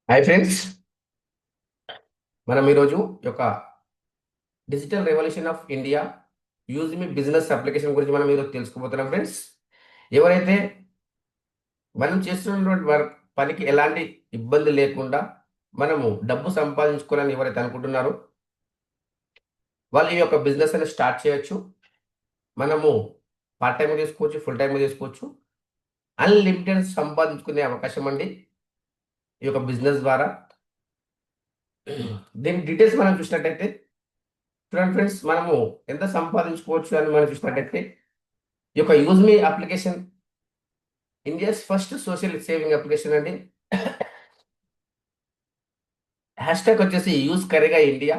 Hi friends. మనం ఈరోజు యొక్క digital revolution of India use me business application గురించి మనం ఈరోజు తెలుసుకోబోతున్నాం ఫ్రెండ్స్. ఎవరైతే మనం చేస్తున్నటువంటి పనికి ఎలాంటి ఇబ్బంది లేకుండా మనము డబ్బు సంపాదించుకోవాలని ఎవరైతే అనుకుంటున్నారో వాళ్ళు ఈ యొక్క బిజినెస్ అనేది స్టార్ట్ చేయొచ్చు. మనము పార్ట్ టైమ్ చేసుకోవచ్చు, ఫుల్ టైమ్ చేసుకోవచ్చు. అన్లిమిటెడ్ సంపాదించుకునే అవకాశం అండి ఈ యొక్క బిజినెస్ ద్వారా. దీని డీటెయిల్స్ మనం చూసినట్టయితే చూడండి ఫ్రెండ్స్, మనము ఎంత సంపాదించుకోవచ్చు అని మనం చూసినట్టయితే ఈ యొక్క యూజ్ మీ application India's first social saving application అండి. హ్యాష్ ట్యాగ్ వచ్చేసి యూజ్ కరేగా ఇండియా.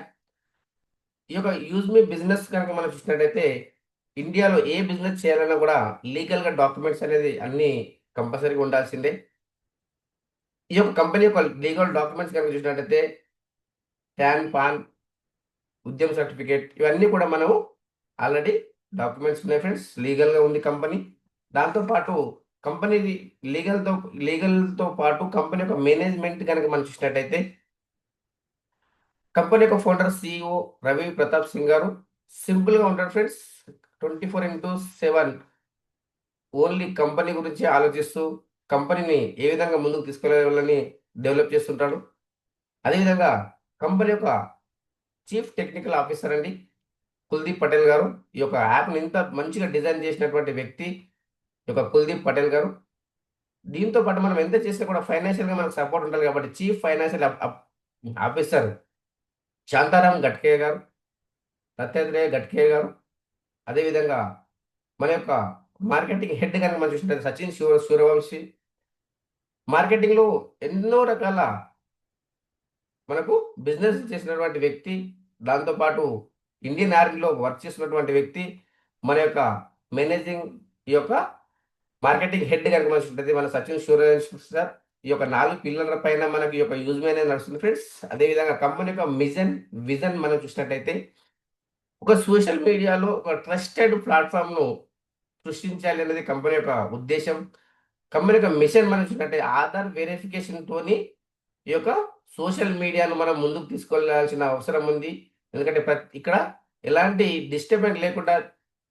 ఈ యొక్క యూజ్ మీ బిజినెస్ కనుక మనం చూసినట్టయితే ఇండియాలో ఏ బిజినెస్ చేయాలన్నా కూడా లీగల్‌గా డాక్యుమెంట్స్ అనేది అన్నీ కంపల్సరీగా ఉండాల్సిందే. ఈ యొక్క కంపెనీ యొక్క లీగల్ డాక్యుమెంట్స్ కనుక చూసినట్టయితే పాన్, ఉద్యమ సర్టిఫికేట్ ఇవన్నీ కూడా మనం ఆల్రెడీ డాక్యుమెంట్స్ ఉన్నాయి ఫ్రెండ్స్. లీగల్‌గా ఉంది కంపెనీ. దాంతో పాటు కంపెనీది లీగల్‌తో పాటు కంపెనీ యొక్క మేనేజ్మెంట్ గనక మనం చూసినట్టయితే కంపెనీ యొక్క ఫౌండర్ సీఈఓ రవి ప్రతాప్ సింగ్ గారు సింపుల్‌గా ఉంటారు ఫ్రెండ్స్. 24/7 ఓన్లీ కంపెనీ గురించి ఆలోచిస్తూ కంపెనీని ఏ విధంగా ముందుకు తీసుకెళ్లాలని డెవలప్ చేస్తుంటాడు. అదేవిధంగా కంపెనీ యొక్క చీఫ్ టెక్నికల్ ఆఫీసర్ అండి కుల్దీప్ పటేల్ గారు. ఈ యొక్క యాప్‌ని ఇంత మంచిగా డిజైన్ చేసినటువంటి వ్యక్తి ఈ యొక్క కుల్దీప్ పటేల్ గారు. దీంతో పాటు మనం ఎంత చేసినా కూడా ఫైనాన్షియల్‌గా మనకు సపోర్ట్ ఉండాలి కాబట్టి చీఫ్ ఫైనాన్షియల్ ఆఫీసర్ శాంతారాం గట్కే గారు, దత్తాత్రేయ గట్కే గారు. అదేవిధంగా మన యొక్క మార్కెటింగ్ హెడ్ గనుక మనం చూసినట్లయితే సచిన్ సూర్యవంశి. మార్కెటింగ్‌లో ఎన్నో రకాల మనకు బిజినెస్ చేసినటువంటి వ్యక్తి. దాంతో పాటు ఇండియన్ ఆర్మీలో వర్క్ చేస్తున్నటువంటి వ్యక్తి. మన యొక్క మేనేజింగ్ ఈ యొక్క మార్కెటింగ్ హెడ్ గనుక మనం చూసినట్లయితే మన సచిన్ సూర్యవంశి సార్. ఈ యొక్క 4 పిల్లర్ల పైన మనకి ఈ యొక్క యూజ్‌మి అనేది నడుస్తుంది ఫ్రెండ్స్. అదేవిధంగా కంపెనీ యొక్క విజన్ మనం చూసినట్టయితే ఒక సోషల్ మీడియాలో ఒక ట్రస్టెడ్ ప్లాట్‌ఫార్మ్‌ను సృష్టించాలి అనేది కంపెనీ యొక్క ఉద్దేశ్యం. కంపెనీ యొక్క మిషన్ మనం చూసినట్టయితే ఆధార్ వెరిఫికేషన్‌తోని ఈ యొక్క సోషల్ మీడియాను మనం ముందుకు తీసుకెళ్లాల్సిన అవసరం ఉంది. ఎందుకంటే ఇక్కడ ఎలాంటి డిస్టర్బెన్స్ లేకుండా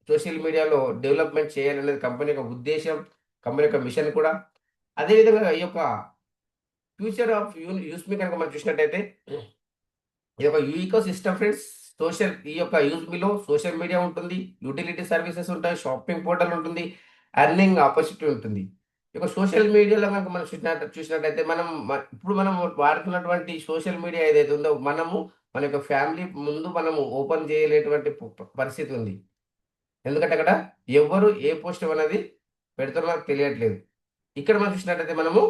సోషల్ మీడియాలో డెవలప్‌మెంట్ చేయాలనేది కంపెనీ యొక్క ఉద్దేశ్యం. కంపెనీ యొక్క మిషన్ కూడా. అదే విధంగా ఈ యొక్క ఫ్యూచర్ ఆఫ్ యూస్‌మి కనుక మనం చూసినట్టయితే ఈ యొక్క ఈకో సిస్టమ్ ఫ్రెండ్స్. ఈ యొక్క యూజ్‌మిలో సోషల్ మీడియా ఉంటుంది. యుటిలిటీ సర్వీసెస్ ఉంటాయి. షాపింగ్ పోర్టల్ ఉంటుంది. ఎర్నింగ్ ఆపర్చునిటీ ఉంటుంది. ఇక సోషల్ మీడియాలో గనుక మనం చూసినట్టయితే ఇప్పుడు మనం వాడుతున్నటువంటి సోషల్ మీడియా ఏదైతే ఉందో మన యొక్క ఫ్యామిలీ ముందు మనము ఓపెన్ చేయలేనటువంటి పరిస్థితి ఉంది. ఎందుకంటే అక్కడ ఎవ్వరు ఏ పోస్ట్ అనేది పెడుతున్నారో నాకు తెలియట్లేదు. ఇక్కడ మనం చూసినట్టయితే మనము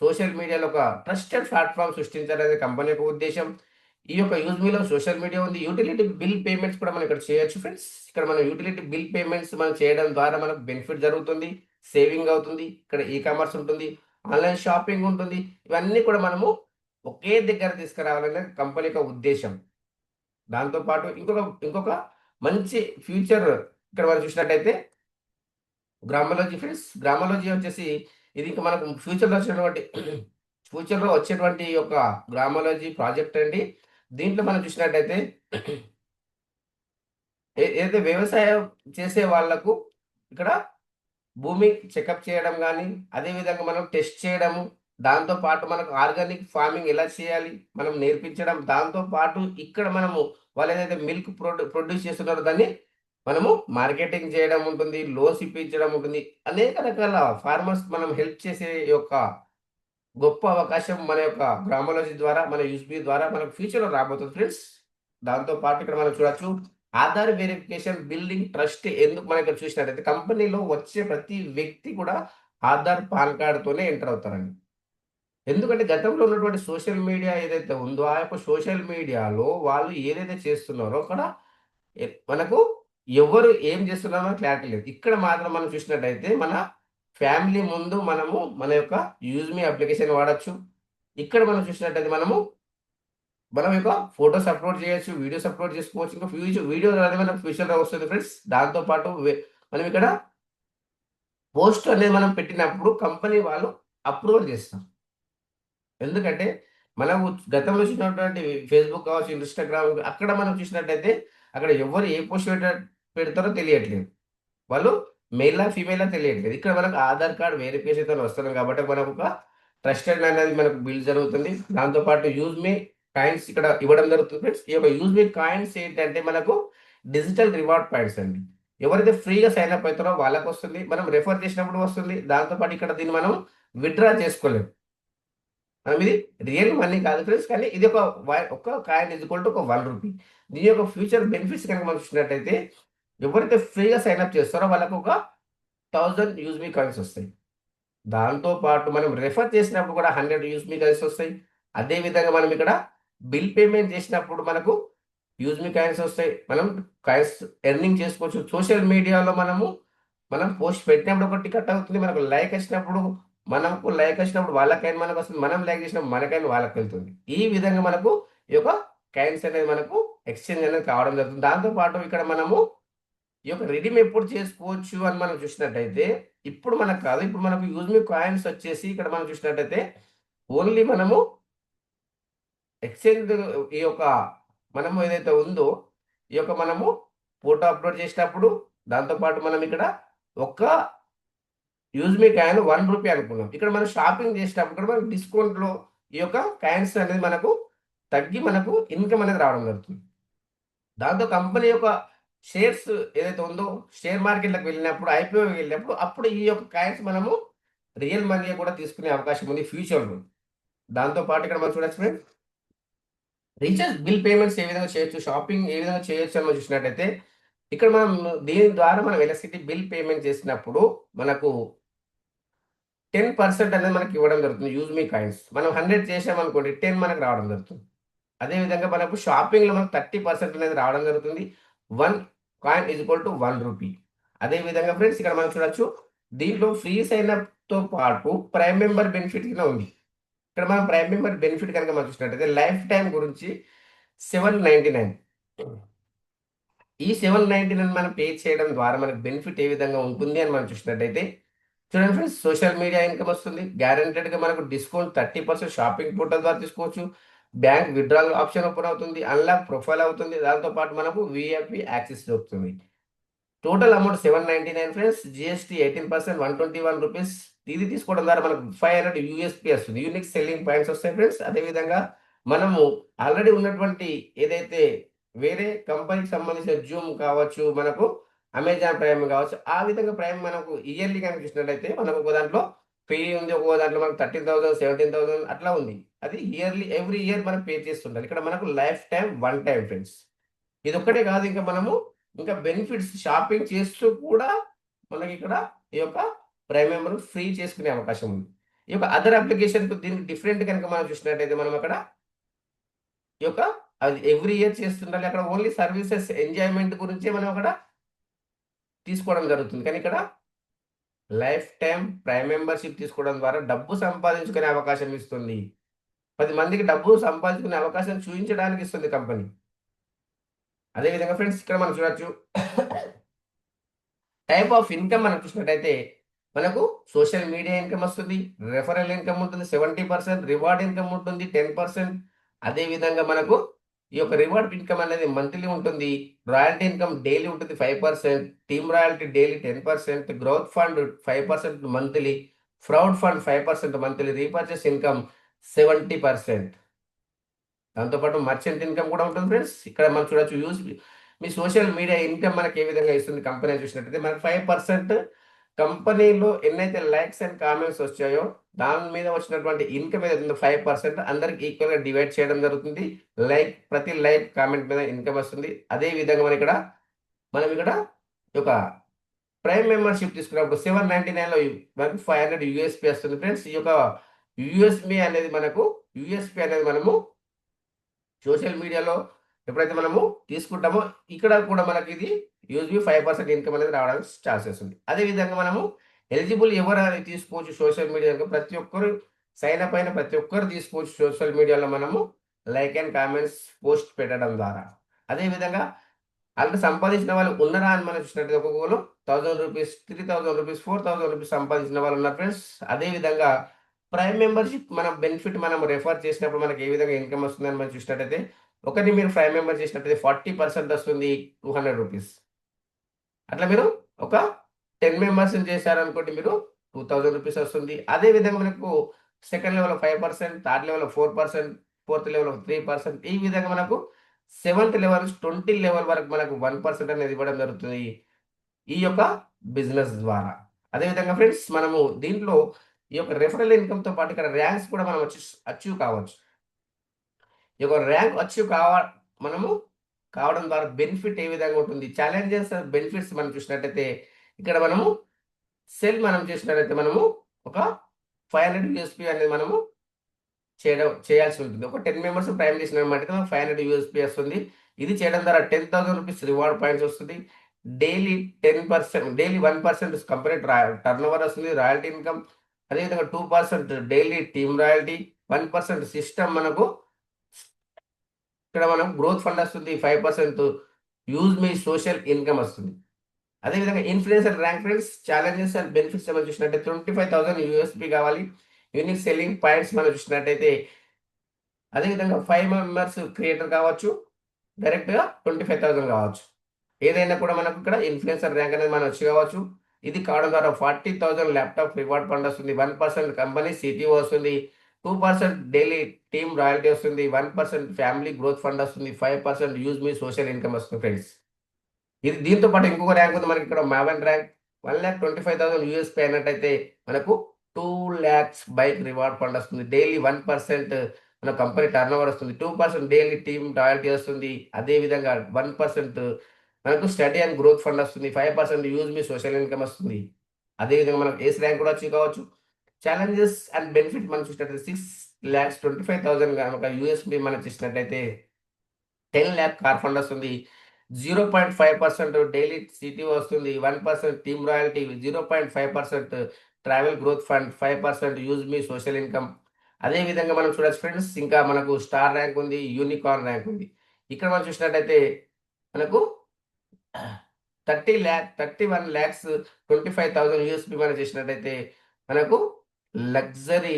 సోషల్ మీడియాలో ఒక ట్రస్టెడ్ ప్లాట్‌ఫార్మ్ సృష్టించాలనేది కంపెనీ యొక్క ఉద్దేశ్యం. ఈ యొక్క యూజ్‌మిలో సోషల్ మీడియా ఉంది. యుటిలిటీ బిల్ పేమెంట్స్ కూడా మనం ఇక్కడ చేయొచ్చు ఫ్రెండ్స్. ఇక్కడ మనం యుటిలిటీ బిల్ పేమెంట్స్ మనం చేయడం ద్వారా మనకు బెనిఫిట్ జరుగుతుంది. సేవింగ్ అవుతుంది. ఇక్కడ కామర్స్ ఉంటుంది. ఆన్‌లైన్ షాపింగ్ ఉంటుంది. ఇవన్నీ కూడా మనము ఒకే దగ్గర తీసుకురావాలనేది కంపెనీ యొక్క ఉద్దేశ్యం. దాంతో పాటు ఇంకొక మంచి ఫ్యూచర్ ఇక్కడ మనం చూసినట్టయితే గ్రామాలజీ ఫ్రెండ్స్. గ్రామాలజీ వచ్చేసి ఇది ఇంకా మనకు ఫ్యూచర్‌లో వచ్చేటువంటి యొక్క గ్రామాలజీ ప్రాజెక్ట్ అండి. దీంట్లో మనం చూసినట్టయితే ఏదైతే వ్యవసాయం చేసే వాళ్ళకు ఇక్కడ భూమి చెకప్ చేయడం గానీ, అదే విధంగా మనం టెస్ట్ చేయడము, దాంతో పాటు మనకు ఆర్గానిక్ ఫార్మింగ్ ఎలా చేయాలి మనం నేర్పించడం. దాంతో పాటు ఇక్కడ మనము వాళ్ళేదైతే మిల్క్ ప్రొడ్యూస్ చేస్తున్నారో దాన్ని మనము మార్కెటింగ్ చేయడం ఉంటుంది. లోన్స్ ఇప్పించడం ఉంటుంది. అనేక రకాల ఫార్మర్స్ మనం హెల్ప్ చేసే యొక్క గొప్ప అవకాశం మన యొక్క గ్రామాలజీ ద్వారా, మన యూస్‌బీ ద్వారా మనకు ఫ్యూచర్‌లో రాబోతుంది ఫ్రెండ్స్. దాంతో పాటు ఇక్కడ మనం చూడొచ్చు. ఆధార్ వెరిఫికేషన్, బిల్డింగ్ ట్రస్ట్ ఎందుకు మనం ఇక్కడ చూసినట్టయితే కంపెనీలో వచ్చే ప్రతి వ్యక్తి కూడా ఆధార్, పాన్ కార్డ్‌తోనే ఎంటర్ అవుతారండి. ఎందుకంటే గతంలో ఉన్నటువంటి సోషల్ మీడియా ఏదైతే ఉందో, ఆ యొక్క సోషల్ మీడియాలో వాళ్ళు ఏదైతే చేస్తున్నారో అక్కడ మనకు ఎవరు ఏం చేస్తున్నారో క్లారిటీ లేదు. ఇక్కడ మాత్రం మనం చూసినట్టయితే మన ఫ్యామిలీ ముందు మన యొక్క యూజ్‌మి అప్లికేషన్ వాడొచ్చు. ఇక్కడ మనం చూసినట్టయితే మనం యొక్క ఫోటోస్ అప్‌లోడ్ చేయొచ్చు. వీడియోస్ అప్‌లోడ్ చేసుకోవచ్చు. ఇంకా వీడియో అనేది మనకు ఫ్యూచర్‌లో వస్తుంది ఫ్రెండ్స్. దాంతో పాటు మనం ఇక్కడ పోస్ట్ అనేది మనం పెట్టినప్పుడు కంపెనీ వాళ్ళు అప్రూవల్ చేస్తారు. ఎందుకంటే మనం గతంలో చూసినటువంటి ఫేస్‌బుక్ కావచ్చు, ఇన్‌స్టాగ్రామ్ అక్కడ మనం చూసినట్టయితే అక్కడ ఎవ్వరు ఏ పోస్ట్ పెడతారో తెలియట్లేదు. వాళ్ళు మెయిలా, ఫీమేలా తెలియట్లేదు. ఇక్కడ మనకు ఆధార్ కార్డ్ వెరిఫికేషన్‌తోని వస్తున్నాం కాబట్టి మనకొక ట్రస్టెడ్ అనేది మనకు బిల్డ్ జరుగుతుంది. దాంతో పాటు యూజ్ మీ కాయిన్స్ ఇక్కడ ఇవ్వడం జరుగుతుంది ఫ్రెండ్స్. ఈ యొక్క యూజ్ మీ కాయిన్స్ ఏంటంటే మనకు డిజిటల్ రివార్డ్ పాయింట్స్ అండి. ఎవరైతే ఫ్రీగా సైన్ అప్ అయితారో వాళ్ళకొస్తుంది. మనం రిఫర్ చేసినప్పుడు వస్తుంది. దాంతో పాటు ఇక్కడ దీన్ని మనం విత్‌డ్రా చేసుకోలేం. మనం ఇది రియల్ మనీ కాదు ఫ్రెండ్స్. కానీ ఇది ఒక కాయిన్ ఈక్వల్ టు ఒక రూ. 1. దీని యొక్క ఫ్యూచర్ బెనిఫిట్స్ కనుక మనం చూసినట్టయితే ఎవరైతే ఫ్రీగా సైన్ అప్ చేస్తారో వాళ్ళకొక 1000 యూజ్ మీ కాయిన్స్ వస్తాయి. దాంతో పాటు మనం రిఫర్ చేసినప్పుడు కూడా 100 యూజ్ మీ కాయిన్స్ వస్తాయి. అదే విధంగా మనం ఇక్కడ బిల్ పేమెంట్ చేసినప్పుడు మనకు యూజ్ మీ కాయిన్స్ వస్తాయి. మనం కాయిన్స్ ఎర్నింగ్ చేసుకోవచ్చు. సోషల్ మీడియాలో మనం పోస్ట్ పెట్టినప్పుడు ఒకటి కట్ అవుతుంది. మనకు లైక్ వచ్చినప్పుడు మనకు లైక్ వచ్చినప్పుడు వాళ్ళ కాయిన్ మనకొస్తుంది. మనం లైక్ చేసినప్పుడు మన కాయిన్ వాళ్ళకి వెళ్తుంది. ఈ విధంగా మనకు ఈ యొక్క కాయిన్స్ అనేది మనకు ఎక్స్‌చేంజ్ అనేది కావడం జరుగుతుంది. దాంతో పాటు ఇక్కడ మనము ఈ యొక్క రిడీమ్ ఎప్పుడు చేసుకోవచ్చు అని మనం చూసినట్టయితే, ఇప్పుడు మనకు కాదు. ఇప్పుడు మనకు యూజ్ మీ కాయిన్స్ వచ్చేసి ఇక్కడ మనం చూసినట్టయితే ఓన్లీ మనము ఎక్స్‌చేంజ్ ఈ యొక్క మనము ఏదైతే ఉందో, ఈ యొక్క మనము ఫోటో అప్‌లోడ్ చేసేటప్పుడు, దాంతో పాటు మనం ఇక్కడ ఒక్క యూజ్ మీ కాయిన్ రూ. 1 అనుకున్నాం. ఇక్కడ మనం షాపింగ్ చేసేటప్పుడు కూడా మనకు డిస్కౌంట్‌లో ఈ యొక్క కాయిన్స్ అనేది మనకు తగ్గి మనకు ఇన్‌కమ్ అనేది రావడం జరుగుతుంది. దాంతో కంపెనీ యొక్క షేర్స్ ఏదైతే ఉందో, షేర్ మార్కెట్‌లోకి వెళ్ళినప్పుడు, ఐపీఓకి వెళ్ళినప్పుడు అప్పుడు ఈ యొక్క కాయిన్స్ మనము రియల్ మనీ కూడా తీసుకునే అవకాశం ఉంది ఫ్యూచర్‌లో. దాంతో పాటు ఇక్కడ మనం చూడొచ్చు ఫ్రెండ్స్ రీచార్జ్ బిల్ పేమెంట్స్ ఏ విధంగా చేయొచ్చు, షాపింగ్ ఏ విధంగా చేయొచ్చు అని మనం చూసినట్టయితే, ఇక్కడ మనం దీని ద్వారా మనం ఎలక్ట్రిసిటీ బిల్ పేమెంట్ చేసినప్పుడు మనకు 10% అనేది మనకి ఇవ్వడం జరుగుతుంది. యూజ్ మీ కాయిన్స్. మనం 100 చేశామనుకోండి 10 మనకు రావడం జరుగుతుంది. అదే విధంగా మనకు షాపింగ్‌లో మనకు 30% అనేది రావడం జరుగుతుంది. 1 కాయిన్ ఈక్వల్ టు రూ. 1. అదే విధంగా ఫ్రెండ్స్ ఇక్కడ మనం చూడొచ్చు. దీంట్లో ఫ్రీ సైన్ అప్‌తో పాటు ప్రైమ్ మెంబర్ బెనిఫిట్ కింద ఉంది. ఇక్కడ మనం ప్రైమ్ మెంబర్ బెనిఫిట్ కనుక మనం చూసినట్టయితే లైఫ్ టైమ్ గురించి 799 ఈ 799 మనం పే చేయడం ద్వారా మనకు బెనిఫిట్ ఏ విధంగా ఉంటుంది అని మనం చూసినట్టయితే చూడండి ఫ్రెండ్స్ సోషల్ మీడియా ఇన్కమ్ వస్తుంది. గ్యారంటెడ్‌గా మనకు డిస్కౌంట్ 30% షాపింగ్ పోర్టల్ ద్వారా తీసుకోవచ్చు. బ్యాంక్ విత్‌డ్రాయల్ ఆప్షన్ ఓపెన్ అవుతుంది. అన్‌లాక్ ప్రొఫైల్ అవుతుంది. దాంతో పాటు మనకు వీఐపీ యాక్సెస్ దొరుకుతుంది. Total amount 799 friends. జీఎస్టీ 18% రూ. 121 ఇది తీసుకోవడం ద్వారా మనకు 500 యూఎస్‌పీ వస్తుంది. యూనిక్ సెల్లింగ్ పాయింట్స్ వస్తాయి ఫ్రెండ్స్. అదేవిధంగా మనము ఆల్రెడీ ఉన్నటువంటి ఏదైతే వేరే కంపెనీకి సంబంధించిన జూమ్ కావచ్చు, మనకు అమెజాన్ ప్రైమ్ కావచ్చు, ఆ విధంగా ప్రైమ్ మనకు ఇయర్లీ కనుక చూసినట్లయితే మనకు ఒక దాంట్లో ఫ్రీ ఉంది. ఒక్కో దాంట్లో మనకు 13,000, 17,000 అట్లా ఉంది. అది ఇయర్లీ ఎవ్రీ ఇయర్ మనం పే చేస్తుండాలి. ఇక్కడ మనకు life time, one time friends. ఇదొక్కటే కాదు ఇంకా మనము ఇంకా బెనిఫిట్స్ షాపింగ్ చేస్తూ కూడా మనకిక్కడ ఈ యొక్క ప్రైమ్ మెంబర్ ఫ్రీ చేసుకునే అవకాశం ఉంది. ఈ యొక్క అదర్ అప్లికేషన్‌కు దీనికి డిఫరెంట్ గనుక మనం చూసినట్టయితే మనం అక్కడ ఈ యొక్క అది ఎవ్రీ ఇయర్ చేస్తుండాలి. అక్కడ ఓన్లీ సర్వీసెస్ ఎంజాయ్‌మెంట్ గురించే మనం అక్కడ తీసుకోవడం జరుగుతుంది. కానీ ఇక్కడ లైఫ్ టైమ్ ప్రైమ్ మెంబర్‌షిప్ తీసుకోవడం ద్వారా డబ్బు సంపాదించుకునే అవకాశం ఇస్తుంది. 10 మందికి డబ్బు సంపాదించుకునే అవకాశం చూయించడానికి ఇస్తుంది కంపెనీ. అదే విధంగా ఫ్రెండ్స్ ఇక్కడ మనం చూడొచ్చు. టైప్ ఆఫ్ ఇన్‌కమ్ మనం చూసినట్టయితే, మనకు సోషల్ మీడియా ఇన్‌కమ్ వస్తుంది. రెఫరల్ ఇన్‌కమ్ ఉంటుంది 70%, రివార్డ్ ఇన్‌కమ్ ఉంటుంది 10%. అదే విధంగా మనకు ఈ యొక్క రివార్డ్ ఇన్‌కమ్ అనేది మంత్లీ ఉంటుంది. రాయల్టీ ఇన్‌కమ్ డైలీ ఉంటుంది 5%, team royalty daily 10%, growth fund 5% monthly, proud fund 5% monthly, repurchase income 70%. దాంతో పాటు మర్చెంట్ ఇన్‌కమ్ కూడా ఉంటుంది ఫ్రెండ్స్. ఇక్కడ మనం చూడొచ్చు మీ సోషల్ మీడియా ఇన్‌కమ్ మనకి ఏ విధంగా ఇస్తుంది కంపెనీ అని చూసినట్టయితే మనకు 5% కంపెనీలో ఎన్నైతే లైక్స్ అండ్ కామెంట్స్ వచ్చాయో దాని మీద వచ్చినటువంటి ఇన్‌కమ్ ఏదైతే ఉందో 5% అందరికి ఈక్వల్‌గా డివైడ్ చేయడం జరుగుతుంది. ప్రతి లైక్, కామెంట్ మీద ఇన్‌కమ్ వస్తుంది. అదే విధంగా మనం ఇక్కడ ఒక ప్రైమ్ మెంబర్‌షిప్ తీసుకున్నప్పుడు 799లో మనకు 500 యూఎస్‌పీ వస్తుంది ఫ్రెండ్స్. ఈ యొక్క యూఎస్‌పీ అనేది మనము సోషల్ మీడియాలో ఎప్పుడైతే మనము తీసుకుంటామో, ఇక్కడ కూడా మనకిది యూజ్‌బీ 5% ఇన్‌కమ్ అనేది రావడానికి ఛాన్సెస్ ఉంది. అదే విధంగా మనము ఎలిజిబుల్ ఎవరని తీసుకోవచ్చు సోషల్ మీడియాలో ప్రతి ఒక్కరు సైన్ అప్ అయిన ప్రతి ఒక్కరు తీసుకోవచ్చు సోషల్ మీడియాలో మనము లైక్ అండ్ కామెంట్స్ పోస్ట్ పెట్టడం ద్వారా. అదే విధంగా ఆల్రెడీ సంపాదించిన వాళ్ళు ఉన్నారా అని మనం చూసినట్టయితే ఒక్కొక్కరు రూ. 1000, రూ. 3000, రూ. 4000 సంపాదించిన వాళ్ళు ఉన్నారు ఫ్రెండ్స్. అదే విధంగా ప్రైమ్ మెంబర్‌షిప్ మనం బెనిఫిట్ మనం రెఫర్ చేసినప్పుడు మనకి ఏ విధంగా ఇన్‌కమ్ వస్తుందని మనం చూసినట్టయితే, ఒకటి మీరు ప్రైమ్ మెంబర్ చేసినట్టయితే 40% వస్తుంది రూ. 200. అట్లా మీరు ఒక 10 మెంబర్స్‌ని చేశారనుకోండి మీరు రూ. 2000 వస్తుంది. అదే విధంగా మనకు సెకండ్ లెవెల్‌లో 5%, థర్డ్ లెవెల్‌లో 4%, ఫోర్త్ లెవెల్‌లో 3%, ఈ విధంగా మనకు సెవెంత్ లెవెల్ నుంచి 20 లెవెల్ వరకు మనకు 1% అనేది ఇవ్వడం జరుగుతుంది. ఈ యొక్క బిజినెస్ ద్వారా. అదే విధంగా ఫ్రెండ్స్ మనము దీంట్లో ఈ యొక్క రిఫరల్ ఇన్‌కమ్‌తో పాటు ఇక్కడ ర్యాంక్స్ కూడా మనం అచీవ్ కావచ్చు. ఈ యొక్క ర్యాంక్ అచీవ్ మనము కావడం ద్వారా బెనిఫిట్ ఏ విధంగా ఉంటుంది? ఛాలెంజెస్, బెనిఫిట్స్ మనం చూసినట్టయితే ఇక్కడ మనము మనం చేసినట్టయితే మనము ఒక 500 యూఎస్‌పీ అనేది మనము చేయాల్సి ఉంటుంది. ఒక 10 మెంబర్స్ ప్రైమ్ చేసినట్టయితే మనకు 500 యూఎస్‌పీ వస్తుంది. ఇది చేయడం ద్వారా రూ. 10,000 రివార్డ్ పాయింట్స్ వస్తుంది. డైలీ 10% డైలీ 1% కంపెనీ టర్నోవర్ వస్తుంది. Royalty income. అదేవిధంగా 2% డైలీ టీమ్ రాయల్టీ, 1% సిస్టమ్ మనకు ఇక్కడ మనం గ్రోత్ ఫండ్ వస్తుంది. 5% యూజ్ మీ సోషల్ ఇన్‌కమ్ వస్తుంది. అదేవిధంగా influencer rank friends challenges and benefits ఏమైనా చూసినట్టయితే 25,000 యూఎస్‌పీ కావాలి. యూనిక్ సెల్లింగ్ పాయింట్స్ మనం చూసినట్టయితే అదేవిధంగా 5 మెంబర్స్ క్రియేటర్ కావచ్చు. డైరెక్ట్‌గా 25,000 కావచ్చు. ఏదైనా కూడా మనకు ఇక్కడ ఇన్‌ఫ్లుయెన్సర్ ర్యాంక్ అనేది మనం వచ్చి కావచ్చు. ఇది కావడం ద్వారా 40,000 ల్యాప్‌టాప్ రివార్డ్ ఫండ్ వస్తుంది. 1% కంపెనీ సిటిఓ వస్తుంది. 2% డైలీ టీమ్ రాయల్టీ వస్తుంది. 1% ఫ్యామిలీ గ్రోత్ ఫండ్ వస్తుంది. 5% యూజ్ మీ సోషల్ ఇన్‌కమ్ వస్తుంది ఫ్రెండ్స్. ఇది దీంతో పాటు ఇంకొక ర్యాంక్ ఉంది మనకి ఇక్కడ మావెన్ ర్యాంక్. 1,25,000 యూఎస్‌పీ అయినట్టయితే మనకు 2,00,000 బైక్ రివార్డ్ ఫండ్ వస్తుంది. డైలీ 1% మన కంపెనీ టర్నోవర్ వస్తుంది. 2% డైలీ టీమ్ రాయల్టీ వస్తుంది. అదే విధంగా 1% మనకు స్టడీ అండ్ గ్రోత్ ఫండ్ వస్తుంది. 5% యూజ్ మీ సోషల్ ఇన్‌కమ్ వస్తుంది. అదే విధంగా మనం ఏస్ ర్యాంక్ కూడా అచీవ్ కావచ్చు. ఛాలెంజెస్ అండ్ బెనిఫిట్ మనం చూసినట్లయితే 6,25,000 గనక యూఎస్‌పీ మనం చూసినట్టయితే 10,00,000 కార్ ఫండ్ వస్తుంది. 0.5% డైలీ సిటిఓ వస్తుంది. 1% team royalty, 0.5% travel growth fund, 5% use మీ సోషల్ ఇన్‌కమ్. అదే విధంగా మనం చూడొచ్చు ఫ్రెండ్స్. ఇంకా మనకు స్టార్ ర్యాంక్ ఉంది. యూనికార్న్ ర్యాంక్ ఉంది. ఇక్కడ మనం చూసినట్టయితే మనకు 31,25,000 యూఎస్‌పీ మనం చేసినట్టయితే మనకు లగ్జరీ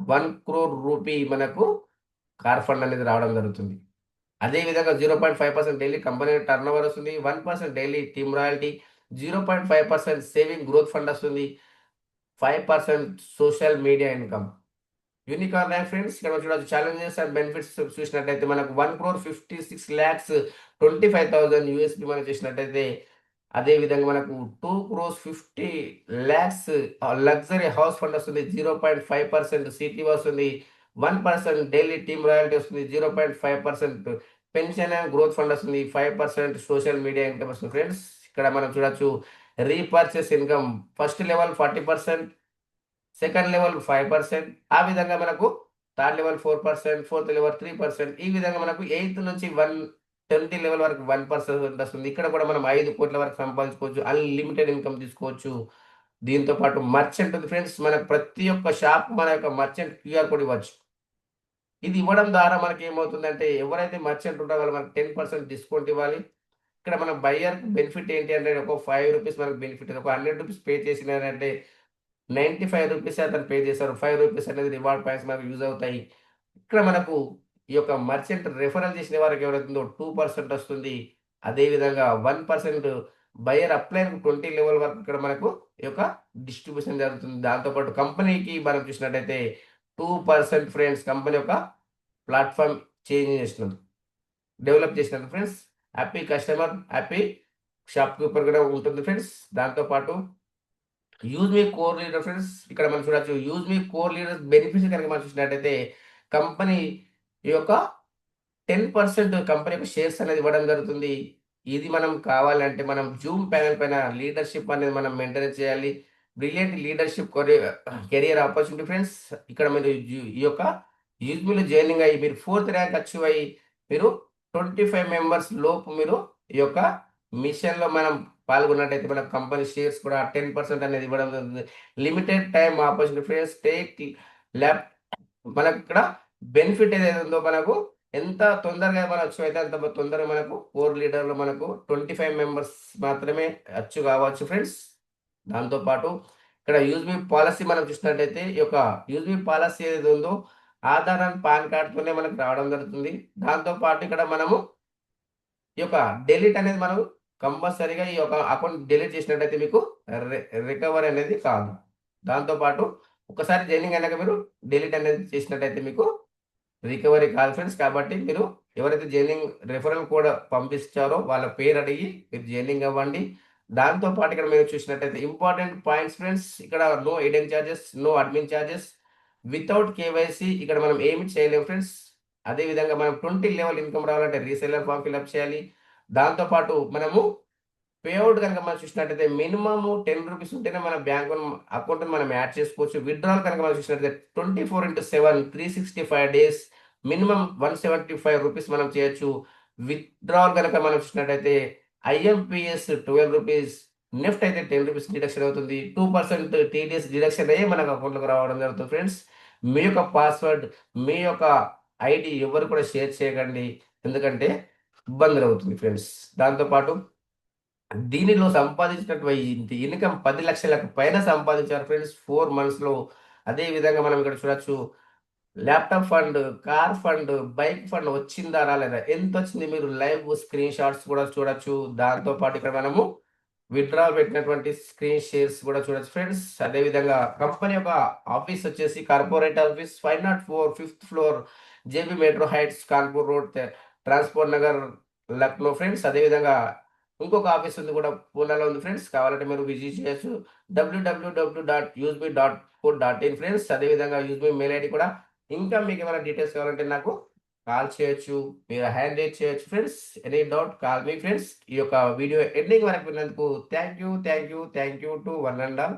1,00,00,000 రూపీ మనకు కార్ ఫండ్ అనేది రావడం జరుగుతుంది. అదే విధంగా 0.5% డైలీ కంపెనీ టర్నోవర్ వస్తుంది. 1% daily team royalty, 0.5% saving growth fund వస్తుంది. 5% social media income. Unicorn rank friends ఇక్కడ చూడొచ్చు ఛాలెంజెస్ అండ్ బెనిఫిట్స్ చూసినట్టయితే మనకు 1,56,25,000 యూఎస్‌పీ మనం చేసినట్టయితే అదే విధంగా మనకు 2,50,00,000 లగ్జరీ హౌస్ ఫండ్ వస్తుంది. 0.5% సిటీ వస్తుంది. 1% డైలీ టీమ్ రాయల్టీ వస్తుంది. 0.5% పెన్షన్ అండ్ గ్రోత్ ఫండ్ వస్తుంది. 5% సోషల్ మీడియా ఇన్‌కమ్ వస్తుంది ఫ్రెండ్స్. ఇక్కడ మనం చూడొచ్చు repurchase income first level 40%, second level 5%, ఆ విధంగా మనకు థర్డ్ లెవెల్ 4%, ఫోర్త్ లెవెల్ 3%, ఈ విధంగా మనకు ఎయిత్ నుంచి 120 లెవెల్ వరకు 1% వస్తుంది. ఇక్కడ కూడా మనం 5,00,00,000 వరకు సంపాదించుకోవచ్చు. అన్‌లిమిటెడ్ ఇన్‌కమ్ తీసుకోవచ్చు. దీంతో పాటు మర్చెంట్ ఉంది ఫ్రెండ్స్. మనకు ప్రతి ఒక్క షాప్ మన యొక్క మర్చెంట్ క్యూఆర్ కోడ్ ఇవ్వచ్చు. ఇది ఇవ్వడం ద్వారా మనకేమవుతుందంటే ఎవరైతే మర్చెంట్ ఉంటారో వాళ్ళు మనకు 10% డిస్కౌంట్ ఇవ్వాలి. ఇక్కడ మన బయ్యర్‌కి బెనిఫిట్ ఏంటి అంటే ఒక రూ. 5 మనకు బెనిఫిట్. ఒక రూ. 100 పే చేసినారంటే రూ. 95 అతను పే చేశారు. రూ. 5 అనేది రివార్డ్ పాయింట్స్ మనకు యూజ్ అవుతాయి. ఇక్కడ మనకు ఈ యొక్క మర్చెంట్ రిఫరల్ చేసిన వారికి ఎవరైతుందో 2% వస్తుంది. అదే విధంగా 1% బయర్ అప్లైన్ 20 లెవెల్ వరకు ఇక్కడ మనకు ఈ యొక్క డిస్ట్రిబ్యూషన్ జరుగుతుంది. దాంతో పాటు కంపెనీకి మనం చూసినట్టయితే 2% ఫ్రెండ్స్ కంపెనీ యొక్క ప్లాట్‌ఫార్మ్ చేంజ్ చేసినందుకు, డెవలప్ చేసినందుకు friends. Happy customer, happy shopkeeper కూడా ఉంటుంది ఫ్రెండ్స్. దాంతో పాటు యూజ్ మీ కోర్ లీడర్ ఫ్రెండ్స్. ఇక్కడ మనం చూడొచ్చు. యూజ్ మీ కోర్ లీడర్స్ బెనిఫిట్స్ కనుక మనం చూసినట్టయితే కంపెనీ ఈ యొక్క 10% కంపెనీ యొక్క షేర్స్ అనేది ఇవ్వడం జరుగుతుంది. ఇది మనం కావాలంటే మనం జూమ్ ప్యానెల్ పైన లీడర్‌షిప్ అనేది మనం మెయింటైన్ చేయాలి. Brilliant leadership career opportunity friends. ఇక్కడ మీరు ఈ యొక్క యూజ్‌మీలో జాయినింగ్ అయ్యి మీరు 4థ్ ర్యాంక్ అచీవ్ అయ్యి మీరు 25 మెంబర్స్ లోపు మీరు ఈ యొక్క మిషన్‌లో మనం పాల్గొన్నట్టయితే మన కంపెనీ షేర్స్ కూడా 10% అనేది ఇవ్వడం జరుగుతుంది. Limited time opportunity friends. Take lap మనకిక్కడ బెనిఫిట్ ఏదైతే ఉందో మనకు ఎంత తొందరగా మనం అచీవ్ అయితే అంత తొందరగా మనకు కోర్ లీడర్‌లో మనకు 25 మెంబర్స్ మాత్రమే అచీవ్ కావచ్చు ఫ్రెండ్స్. దాంతో పాటు ఇక్కడ యూజ్బీ పాలసీ మనం చూసినట్టయితే ఈ యొక్క యూజ్బీ పాలసీ ఏది ఉందో ఆధార్ అండ్ పాన్ కార్డ్తోనే మనకు రావడం జరుగుతుంది. దాంతో పాటు ఇక్కడ మనము ఈ యొక్క డెలీట్ అనేది మనం కంపల్సరీగా ఈ యొక్క అకౌంట్ డెలీట్ చేసినట్టయితే మీకు రికవరీ అనేది కాదు. దాంతో పాటు ఒకసారి జాయినింగ్ అయినాక మీరు డెలీట్ అనేది చేసినట్టయితే మీకు రికవరీ కాదు ఫ్రెండ్స్. కాబట్టి మీరు ఎవరైతే జాయినింగ్ రెఫరల్ కోడ్ పంపిస్తారో వాళ్ళ పేరు అడిగి మీరు జాయినింగ్ అవ్వండి. దాంతో పాటు ఇక్కడ మీరు చూసినట్టయితే ఇంపార్టెంట్ పాయింట్స్ ఫ్రెండ్స్, ఇక్కడ no hidden charges, no admin charges, without KYC ఇక్కడ మనం ఏమి చేయలేము ఫ్రెండ్స్. అదేవిధంగా మనం 20 లెవెల్ ఇన్కమ్ రావాలంటే రీసెల్లర్ ఫామ్ ఫిల్అప్ చేయాలి. దాంతో పాటు మనము పేఅవుట్ కనుక మనం చూసినట్టయితే మినిమమ్ 10 రూపీస్ ఉంటేనే మన బ్యాంక్ అకౌంట్ మనం యాడ్ చేసుకోవచ్చు. విత్డ్రాల్ కనుక మనం చూసినట్టయితే 24/7 365 డేస్ మినిమం 175 రూపీస్ మనం చేయొచ్చు. విత్డ్రాల్ కనుక మనం చూసినట్టయితే ఐఎంపిఎస్ 12 రూపీస్, నెఫ్ట్ అయితే 10 రూపీస్ డిడక్షన్ అవుతుంది. 2% టీడీఎస్ డిడక్షన్ అయ్యి మనకు అకౌంట్లోకి రావడం జరుగుతుంది ఫ్రెండ్స్. మీ యొక్క పాస్వర్డ్, మీ యొక్క ఐడి ఎవరు కూడా షేర్ చేయకండి, ఎందుకంటే ఇబ్బందులు అవుతుంది ఫ్రెండ్స్. దాంతోపాటు దీనిలో సంపాదించినటువంటి ఇన్కమ్ 10 లక్షలకు పైన సంపాదించారు ఫ్రెండ్స్ 4 మంత్స్‌లో. అదే విధంగా మనం ఇక్కడ చూడొచ్చు laptop fund, car fund, bike fund వచ్చిందా? రాలేదా? ఎంతొచ్చింది? మీరు లైవ్ స్క్రీన్ షాట్స్ కూడా చూడొచ్చు. దాంతో పాటు ఇక్కడ మనము విత్‌డ్రాల్ పెట్టినటువంటి స్క్రీన్ షేర్స్ కూడా చూడొచ్చు ఫ్రెండ్స్. అదేవిధంగా కంపెనీ యొక్క ఆఫీస్ వచ్చేసి corporate office 504 fifth floor, JB metro heights, Kanpur road, transport Nagar, Lucknow friends. అదేవిధంగా ఇంకొక ఆఫీస్ ఉంది కూడా పూనాలో ఉంది ఫ్రెండ్స్. కావాలంటే మీరు విజిట్ చేయొచ్చు. www.usb.co.in friends. అదేవిధంగా యూజ్‌బీ మెయిల్ ఐడీ కూడా. ఇంకా మీకేమైనా డీటెయిల్స్ కావాలంటే నాకు కాల్ చేయొచ్చు. మీరు హ్యాండ్ రైజ్ చేయొచ్చు friends. Any doubt call me friends. ఈ యొక్క వీడియో ఎండింగ్ వరకు విన్నందుకు thank you to one and all.